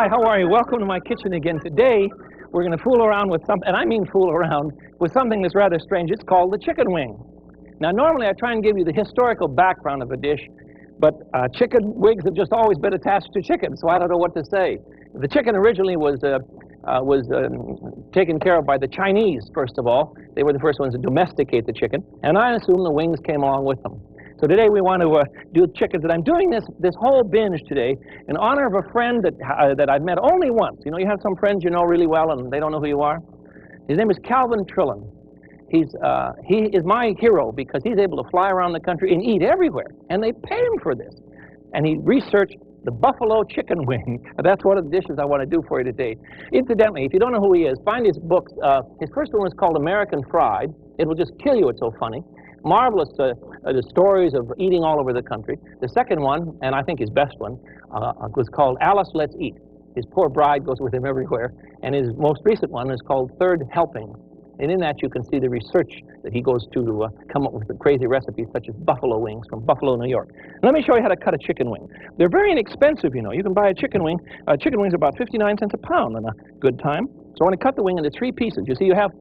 Hi, how are you? Welcome to my kitchen again. Today, we're going to fool around with something, and I mean fool around, with something that's rather strange. It's called the chicken wing. Now, normally I try and give you the historical background of a dish, but chicken wings have just always been attached to chicken, so I don't know what to say. The chicken originally was taken care of by the Chinese, first of all. They were the first ones to domesticate the chicken, and I assume the wings came along with them. So today we want to do chickens, and I'm doing this whole binge today in honor of a friend that I've met only once. You know, you have some friends you know really well, and they don't know who you are. His name is Calvin Trillin. He is my hero because he's able to fly around the country and eat everywhere, and they pay him for this. And he researched the buffalo chicken wing. That's one of the dishes I want to do for you today. Incidentally, if you don't know who he is, find his books. His first one is called American Fried. It will just kill you, it's so funny. Marvelous the stories of eating all over the country. The second one, and I think his best one, was called Alice Let's Eat. His poor bride goes with him everywhere. And his most recent one is called Third Helping. And in that you can see the research that he goes to come up with the crazy recipes such as buffalo wings from Buffalo, New York. Let me show you how to cut a chicken wing. They're very inexpensive, you know. You can buy a chicken wing. Chicken wings are about 59 cents a pound on a good time. So I want to cut the wing into three pieces. You see, you have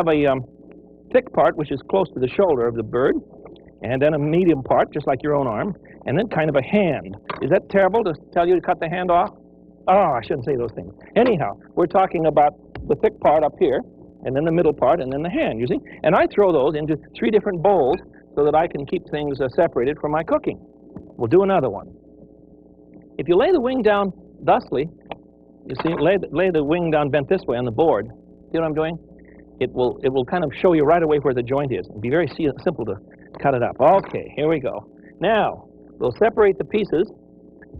a thick part, which is close to the shoulder of the bird, and then a medium part, just like your own arm, and then kind of a hand. Is that terrible to tell you to cut the hand off? Oh, I shouldn't say those things. Anyhow, we're talking about the thick part up here, and then the middle part, and then the hand, you see? And I throw those into three different bowls so that I can keep things separated from my cooking. We'll do another one. If you lay the wing down thusly, you see, lay the wing down bent this way on the board. See what I'm doing? It will kind of show you right away where the joint is. It'll be very simple to cut it up. Okay, here we go. Now, we'll separate the pieces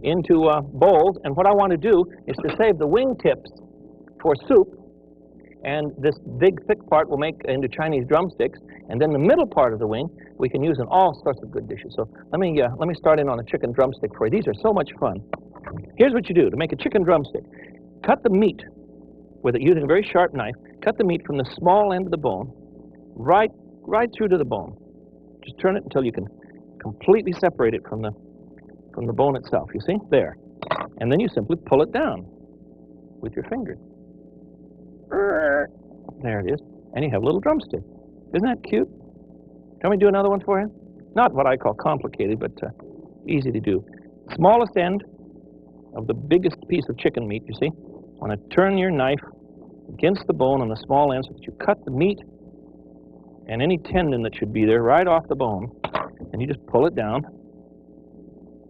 into bowls, and what I want to do is to save the wing tips for soup, and this big thick part we'll make into Chinese drumsticks, and then the middle part of the wing we can use in all sorts of good dishes. So let me start in on a chicken drumstick for you. These are so much fun. Here's what you do to make a chicken drumstick. Cut the meat with it using a very sharp knife. Cut the meat from the small end of the bone right through to the bone. Just turn it until you can completely separate it from the bone itself. You see? There. And then you simply pull it down with your fingers. There it is. And you have a little drumstick. Isn't that cute? Can we do another one for you? Not what I call complicated, but easy to do. Smallest end of the biggest piece of chicken meat, you see? Want to turn your knife against the bone on the small end so that you cut the meat and any tendon that should be there right off the bone, and you just pull it down.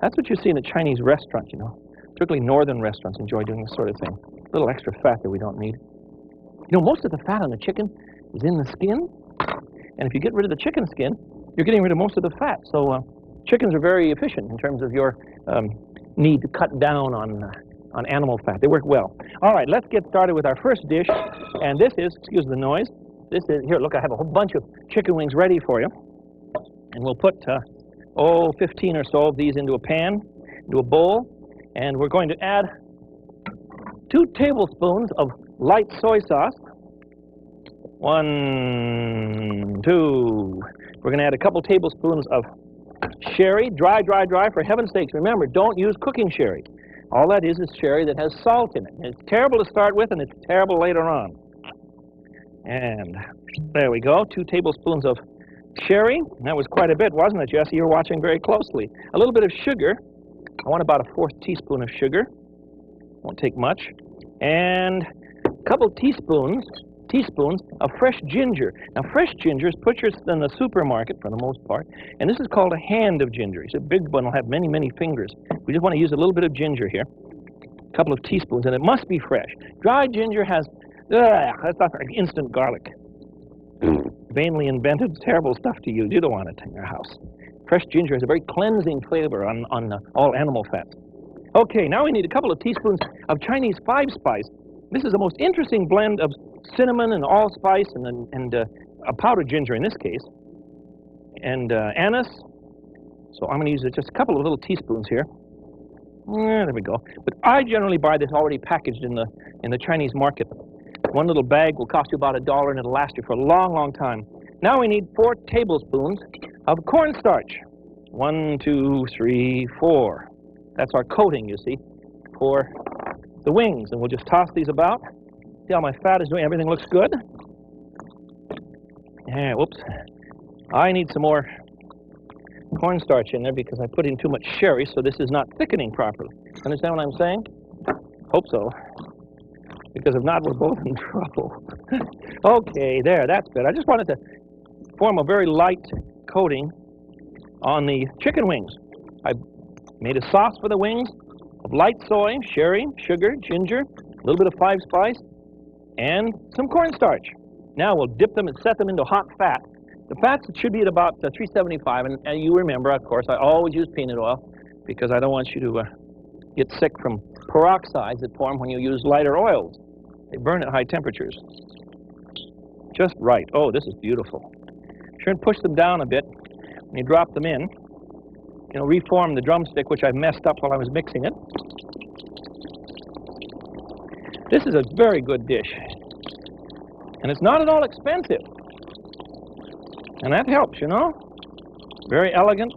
That's what you see in a Chinese restaurant, you know. Particularly northern restaurants enjoy doing this sort of thing. A little extra fat that we don't need. You know, most of the fat on the chicken is in the skin, and if you get rid of the chicken skin, you're getting rid of most of the fat. So chickens are very efficient in terms of your need to cut down on animal fat. They work well. All right, let's get started with our first dish, and this is, excuse the noise, this is, here, look, I have a whole bunch of chicken wings ready for you, and we'll put, 15 or so of these into a pan, into a bowl, and we're going to add 2 tablespoons of light soy sauce. 1, 2. We're going to add a couple tablespoons of sherry, dry, for heaven's sakes. Remember, don't use cooking sherry. All that is sherry that has salt in it. It's terrible to start with, and it's terrible later on. And there we go, 2 tablespoons of sherry. That was quite a bit, wasn't it, Jesse? You were watching very closely. A little bit of sugar. I want about a 1/4 teaspoon of sugar. Won't take much. And a couple teaspoons of fresh ginger. Now, fresh ginger is purchased in the supermarket for the most part, and this is called a hand of ginger. It's a big one. Will have many, many fingers. We just want to use a little bit of ginger here, a couple of teaspoons, and it must be fresh. Dried ginger has, that's not like instant garlic. Vainly invented, terrible stuff to use. You don't want it in your house. Fresh ginger has a very cleansing flavor on all animal fats. Okay, now we need a couple of teaspoons of Chinese 5-spice. This is the most interesting blend of cinnamon and allspice and a powdered ginger in this case, and anise. So I'm going to use just a couple of little teaspoons here. There we go. But I generally buy this already packaged in the Chinese market. One little bag will cost you about $1, and it'll last you for a long, long time. Now we need 4 tablespoons of cornstarch. 1, 2, 3, 4. That's our coating, you see, for the wings, and we'll just toss these about. See how my fat is doing? Everything looks good. Yeah, whoops. I need some more cornstarch in there because I put in too much sherry, so this is not thickening properly. Understand what I'm saying? Hope so. Because if not, we're both in trouble. Okay, there, that's good. I just wanted to form a very light coating on the chicken wings. I made a sauce for the wings of light soy, sherry, sugar, ginger, a little bit of 5-spice, and some cornstarch. Now we'll dip them and set them into hot fat. The fats should be at about 375, and you remember, of course, I always use peanut oil because I don't want you to get sick from peroxides that form when you use lighter oils. They burn at high temperatures. Just right. Oh, this is beautiful. Sure, and push them down a bit when you drop them in. You know, reform the drumstick, which I messed up while I was mixing it. This is a very good dish. And it's not at all expensive. And that helps, you know? Very elegant.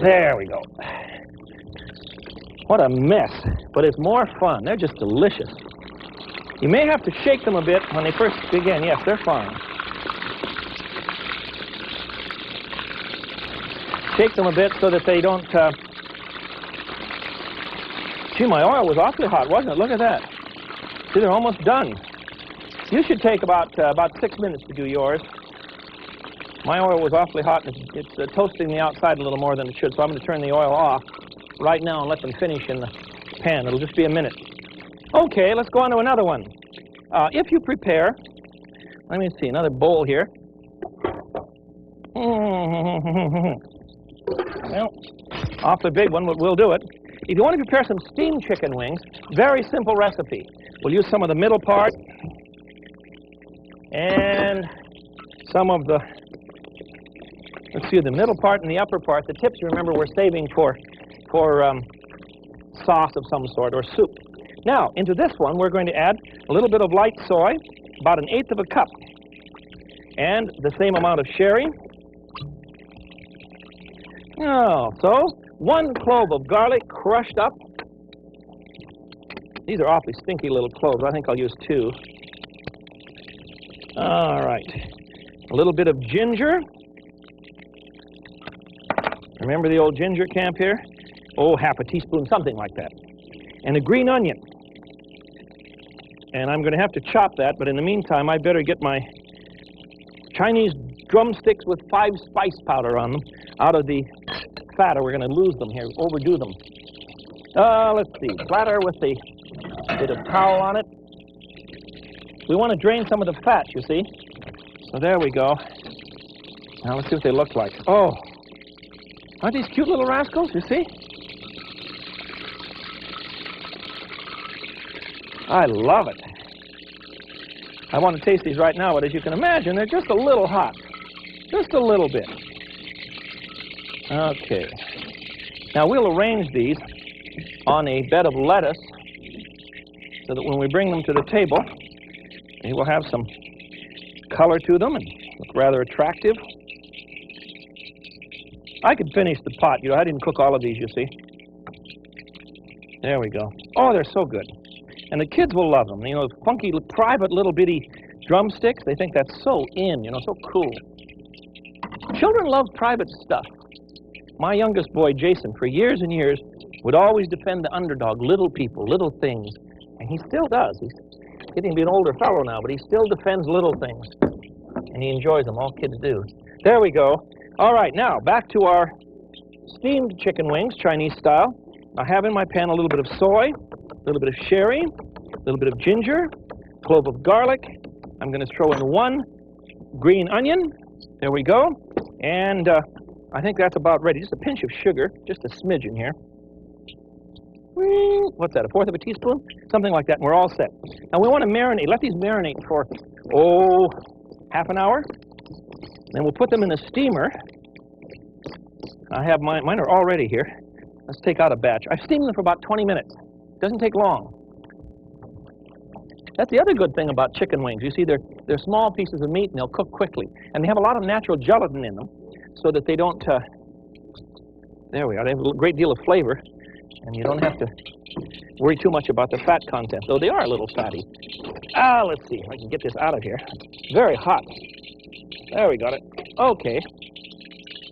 There we go. What a mess, but it's more fun. They're just delicious. You may have to shake them a bit when they first begin. Yes, they're fine. Shake them a bit so that they don't... Gee, my oil was awfully hot, wasn't it? Look at that. See, they're almost done. You should take about 6 minutes to do yours. My oil was awfully hot, and it's toasting the outside a little more than it should, so I'm going to turn the oil off right now and let them finish in the pan. It'll just be a minute. Okay, let's go on to another one. If you prepare, let me see, another bowl here. Well, awfully big one, but we'll do it. If you want to prepare some steamed chicken wings, very simple recipe. We'll use some of the middle part and some of the, let's see, the middle part and the upper part. The tips, remember, we're saving for sauce of some sort or soup. Now, into this one, we're going to add a little bit of light soy, about 1/8 of a cup, and the same amount of sherry. Oh, so 1 clove of garlic crushed up. These are awfully stinky little cloves. I think I'll use 2. All right. A little bit of ginger. Remember the old ginger camp here? Oh, 1/2 teaspoon, something like that. And a green onion. And I'm going to have to chop that, but in the meantime, I better get my Chinese drumsticks with 5-spice powder on them out of the fat, or we're going to lose them here, overdo them. Let's see, platter with the bit of towel on it. We want to drain some of the fat, you see. So there we go. Now let's see what they look like. Oh, aren't these cute little rascals, you see? I love it. I want to taste these right now, but as you can imagine, they're just a little hot. Just a little bit. Okay. Now we'll arrange these on a bed of lettuce so that when we bring them to the table, they will have some color to them and look rather attractive. I could finish the pot. You know, I didn't cook all of these, you see. There we go. Oh, they're so good. And the kids will love them. You know, funky, private, little bitty drumsticks. They think that's so in, you know, so cool. Children love private stuff. My youngest boy, Jason, for years and years, would always defend the underdog, little people, little things. And he still does. He's getting to be an older fellow now, but he still defends little things. And he enjoys them. All kids do. There we go. All right, now, back to our steamed chicken wings, Chinese style. I have in my pan a little bit of soy, a little bit of sherry, a little bit of ginger, a clove of garlic. I'm going to throw in 1 green onion. There we go. And I think that's about ready. Just a pinch of sugar, just a smidgen here. What's that, 1/4 of a teaspoon? Something like that, and we're all set. Now we want to marinate. Let these marinate for, oh, half an hour. Then we'll put them in the steamer. I have mine are all ready here. Let's take out a batch. I've steamed them for about 20 minutes. Doesn't take long. That's the other good thing about chicken wings. You see, they're small pieces of meat, and they'll cook quickly. And they have a lot of natural gelatin in them, so that they don't, there we are, they have a great deal of flavor, and you don't have to worry too much about the fat content, though they are a little fatty. Let's see if I can get this out of here. It's very hot. There, we got it. Okay.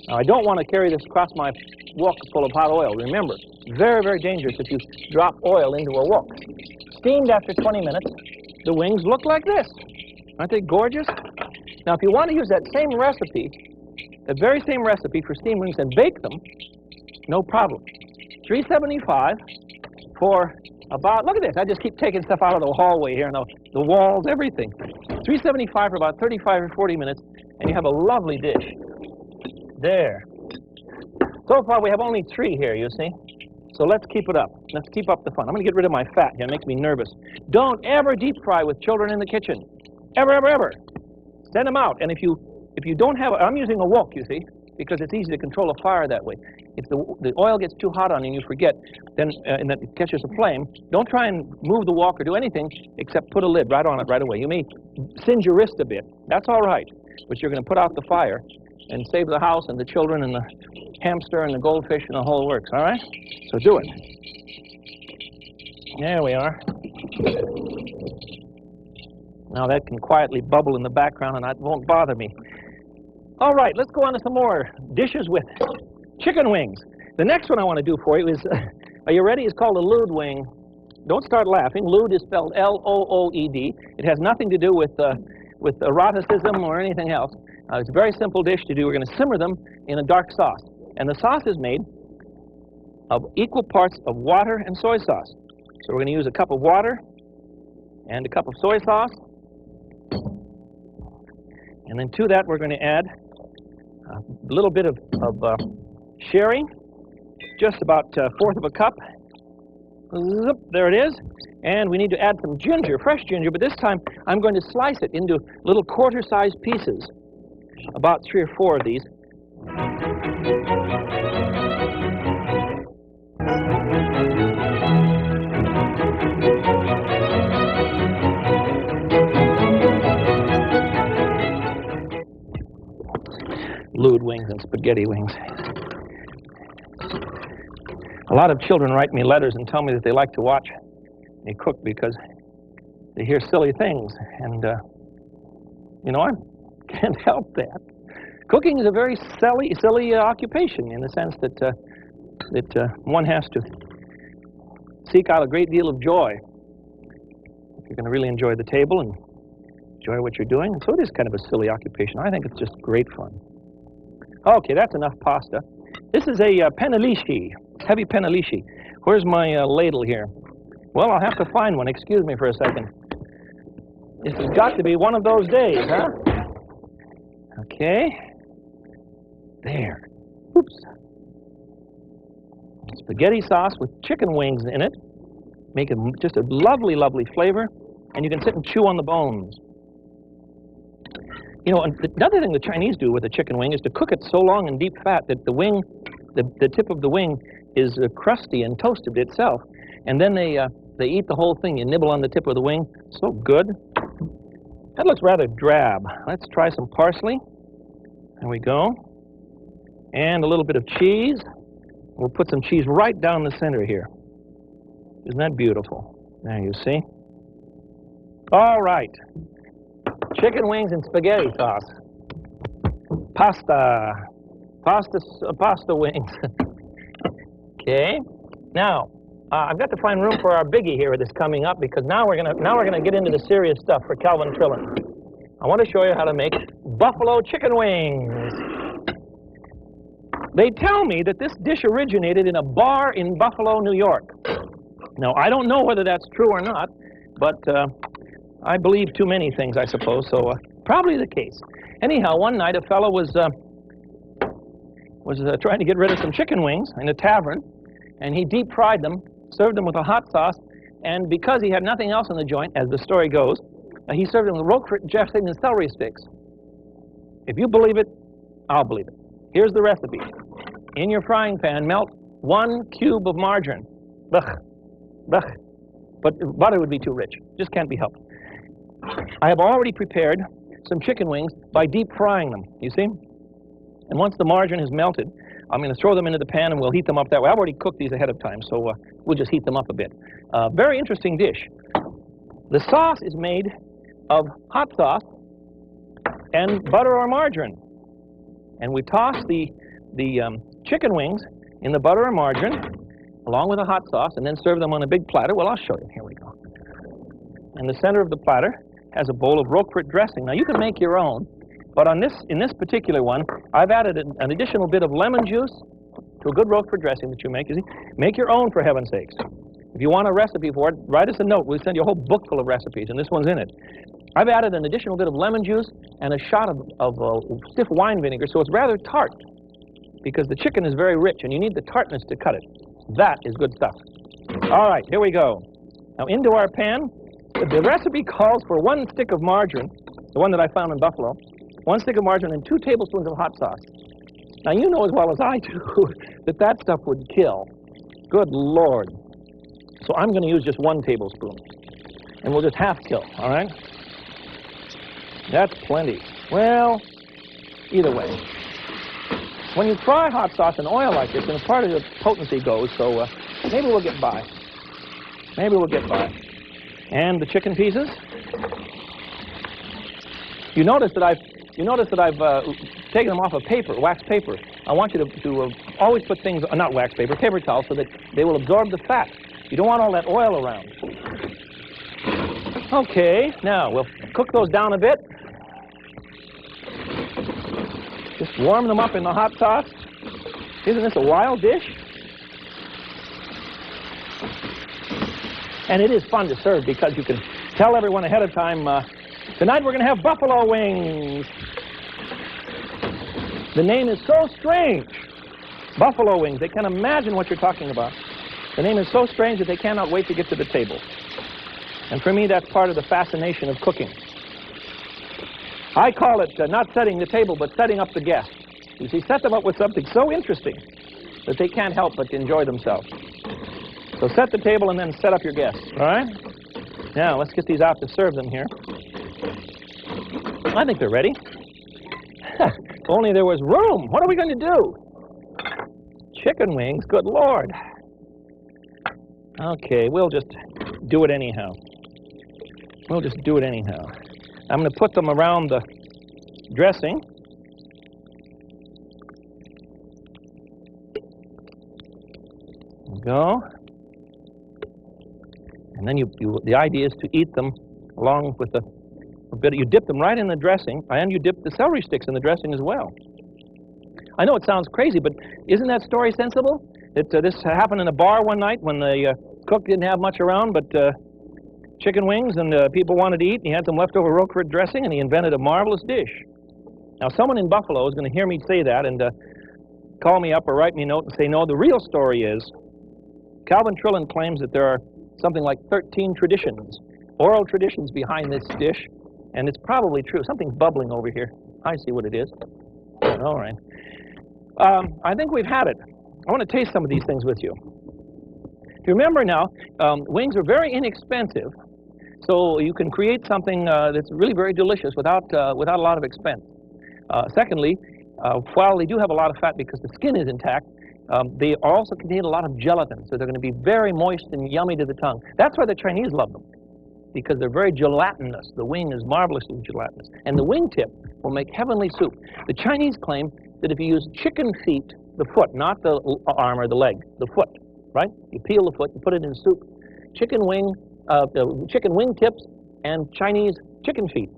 Now, I don't want to carry this across my wok full of hot oil. Remember, very, very dangerous if you drop oil into a wok. Steamed after 20 minutes, the wings look like this. Aren't they gorgeous? Now, if you want to use that same recipe, that very same recipe for steamed wings and bake them, no problem. $3.75 for about, look at this, I just keep taking stuff out of the hallway here, and the walls, everything. $3.75 for about 35 or 40 minutes, and you have a lovely dish. There. So far, we have only 3 here, you see. So let's keep it up. Let's keep up the fun. I'm going to get rid of my fat here. It makes me nervous. Don't ever deep fry with children in the kitchen. Ever, ever, ever. Send them out. And if you don't have, I'm using a wok, you see, because it's easy to control a fire that way. If the oil gets too hot on you and you forget, then and that it catches a flame, don't try and move the wok or do anything except put a lid right on it right away. You may singe your wrist a bit. That's all right. But you're going to put out the fire and save the house and the children and the hamster and the goldfish and the whole works, all right? So do it. There we are. Now that can quietly bubble in the background and that won't bother me. All right, let's go on to some more dishes with chicken wings. The next one I want to do for you is, are you ready? It's called a lewd wing. Don't start laughing. Lewd is spelled L-O-O-E-D. It has nothing to do with eroticism or anything else. It's a very simple dish to do. We're going to simmer them in a dark sauce. And the sauce is made of equal parts of water and soy sauce. So we're going to use a cup of water and a cup of soy sauce. And then to that, we're going to add a little bit of sherry, just about 1/4 of a cup. Zip, there it is. And we need to add some ginger, fresh ginger, but this time I'm going to slice it into little quarter-sized pieces, about 3 or 4 of these. Lewd wings and spaghetti wings. A lot of children write me letters and tell me that they like to watch me cook because they hear silly things, and you know, I can't help that. Cooking is a very silly occupation in the sense that one has to seek out a great deal of joy if you're going to really enjoy the table and enjoy what you're doing. And so it is kind of a silly occupation. I think it's just great fun. Okay, that's enough pasta. This is a penalici, heavy penalici. Where's my ladle here? Well, I'll have to find one. Excuse me for a second. This has got to be one of those days, huh? Okay. There. Oops. Spaghetti sauce with chicken wings in it. Make it just a lovely, lovely flavor. And you can sit and chew on the bones. You know, another thing the Chinese do with a chicken wing is to cook it so long in deep fat that the wing, the tip of the wing is crusty and toasted itself. And then they eat the whole thing. You nibble on the tip of the wing. So good. That looks rather drab. Let's try some parsley. There we go. And a little bit of cheese. We'll put some cheese right down the center here. Isn't that beautiful? There you see. All right. Chicken wings and spaghetti sauce. Pasta wings. Okay. Now, I've got to find room for our biggie here that's coming up, because now we're gonna get into the serious stuff for Calvin Trillin. I want to show you how to make buffalo chicken wings. They tell me that this dish originated in a bar in Buffalo, New York. Now, I don't know whether that's true or not, but I believe too many things, I suppose, so probably the case. Anyhow, one night a fellow was trying to get rid of some chicken wings in a tavern, and he deep fried them, served them with a hot sauce, and because he had nothing else in the joint, as the story goes, he served them with Roquefort dressing and celery sticks. If you believe it, I'll believe it. Here's the recipe. In your frying pan, melt 1 cube of margarine. Ugh. Ugh. But butter would be too rich. Just can't be helped. I have already prepared some chicken wings by deep frying them, you see? And once the margarine has melted, I'm going to throw them into the pan and we'll heat them up that way. I've already cooked these ahead of time, so we'll just heat them up a bit. Very interesting dish. The sauce is made of hot sauce and butter or margarine. And we toss the chicken wings in the butter or margarine along with the hot sauce and then serve them on a big platter. Well, I'll show you. Here we go. In the center of the platter has a bowl of Roquefort dressing. Now, you can make your own, but in this particular one, I've added an additional bit of lemon juice to a good Roquefort dressing that you make. You see? Make your own, for heaven's sakes. If you want a recipe for it, write us a note. We'll send you a whole book full of recipes, and this one's in it. I've added an additional bit of lemon juice and a shot of stiff wine vinegar, so it's rather tart, because the chicken is very rich, and you need the tartness to cut it. That is good stuff. All right, here we go. Now, into our pan, the recipe calls for 1 stick of margarine, the one that I found in Buffalo, 1 stick of margarine and 2 tablespoons of hot sauce. Now, you know as well as I do that that stuff would kill. Good Lord. So I'm going to use just 1 tablespoon, and we'll just half kill, all right? That's plenty. Well, either way. When you fry hot sauce in oil like this, and part of the potency goes, so maybe we'll get by. Maybe we'll get by. And the chicken pieces. You notice that I've taken them off of paper, wax paper. I want you to always put things, not wax paper, paper towel, so that they will absorb the fat. You don't want all that oil around. Okay, now we'll cook those down a bit. Just warm them up in the hot sauce. Isn't this a wild dish? And it is fun to serve because you can tell everyone ahead of time, tonight we're going to have buffalo wings. The name is so strange. Buffalo wings. They can't imagine what you're talking about. The name is so strange that they cannot wait to get to the table. And for me, that's part of the fascination of cooking. I call it not setting the table, but setting up the guests. You see, set them up with something so interesting that they can't help but enjoy themselves. So set the table and then set up your guests, all right? Now, let's get these out to serve them here. I think they're ready. If only there was room. What are we going to do? Chicken wings, good Lord. Okay, we'll just do it anyhow. We'll just do it anyhow. I'm going to put them around the dressing. There we go. And then the idea is to eat them along with a bit. You dip them right in the dressing, and you dip the celery sticks in the dressing as well. I know it sounds crazy, but isn't that story sensible? This happened in a bar one night when the cook didn't have much around but chicken wings, and people wanted to eat, and he had some leftover Roquefort dressing, and he invented a marvelous dish. Now, someone in Buffalo is going to hear me say that and call me up or write me a note and say, no, the real story is Calvin Trillin claims that there are something like 13 traditions, oral traditions behind this dish, and it's probably true. Something's bubbling over here. I see what it is. All right. I think we've had it. I want to taste some of these things with you. If you remember now, wings are very inexpensive, so you can create something that's really very delicious without a lot of expense. Secondly, while they do have a lot of fat because the skin is intact, they also contain a lot of gelatin, so they're going to be very moist and yummy to the tongue. That's why the Chinese love them, because they're very gelatinous. The wing is marvelously gelatinous. And the wingtip will make heavenly soup. The Chinese claim that if you use chicken feet, the foot, not the arm or the leg, the foot, right? You peel the foot, you put it in soup. Chicken wing tips and Chinese chicken feet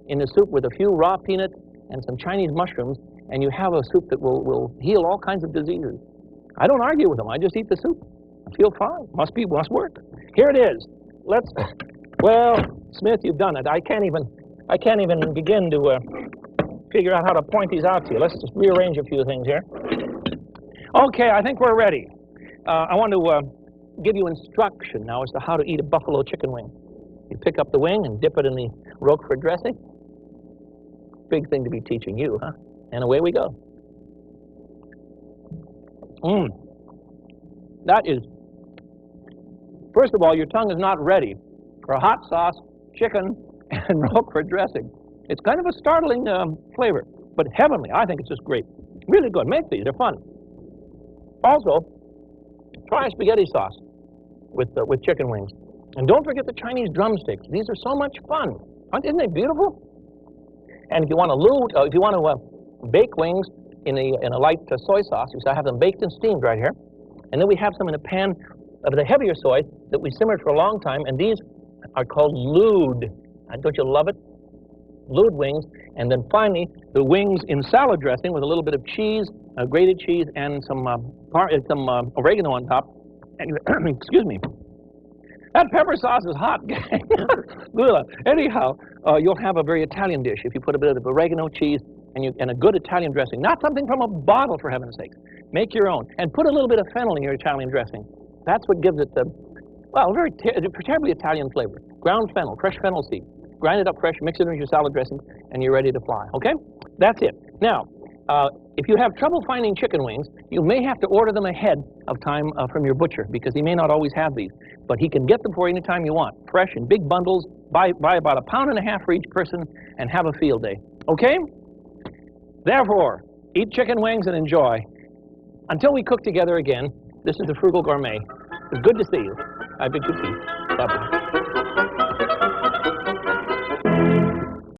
in the soup with a few raw peanuts and some Chinese mushrooms, and you have a soup that will heal all kinds of diseases. I don't argue with them. I just eat the soup. I feel fine. Must work. Here it is. Well, Smith, you've done it. I can't even begin to figure out how to point these out to you. Let's just rearrange a few things here. Okay, I think we're ready. I want to give you instruction now as to how to eat a buffalo chicken wing. You pick up the wing and dip it in the Roquefort dressing. Big thing to be teaching you, huh? And away we go. That is, first of all, your tongue is not ready for a hot sauce chicken and Roquefort dressing. It's kind of a startling flavor, but heavenly. I think it's just great. Really good. Make these. They're fun. Also, try spaghetti sauce with chicken wings. And don't forget the Chinese drumsticks. These are so much fun. Isn't they beautiful? And if you want to bake wings in a light soy sauce, I have them baked and steamed right here. And then we have some in a pan of the heavier soy that we simmered for a long time, and these are called lude. Don't you love it? Lude wings. And then finally, the wings in salad dressing with a little bit of cheese, grated cheese, and some oregano on top. And, excuse me. That pepper sauce is hot. Anyhow, you'll have a very Italian dish if you put a bit of oregano, cheese, and a good Italian dressing. Not something from a bottle, for heaven's sake. Make your own. And put a little bit of fennel in your Italian dressing. That's what gives it the, well, very terribly Italian flavor. Ground fennel, fresh fennel seed. Grind it up fresh, mix it into your salad dressing, and you're ready to fly. Okay? That's it. Now, if you have trouble finding chicken wings, you may have to order them ahead of time from your butcher, because he may not always have these. But he can get them for you anytime you want. Fresh in big bundles. Buy about 1.5 pounds for each person, and have a field day. Okay? Therefore, eat chicken wings and enjoy. Until we cook together again, this is the Frugal Gourmet. It's good to see you. I bid you peace. Bye-bye.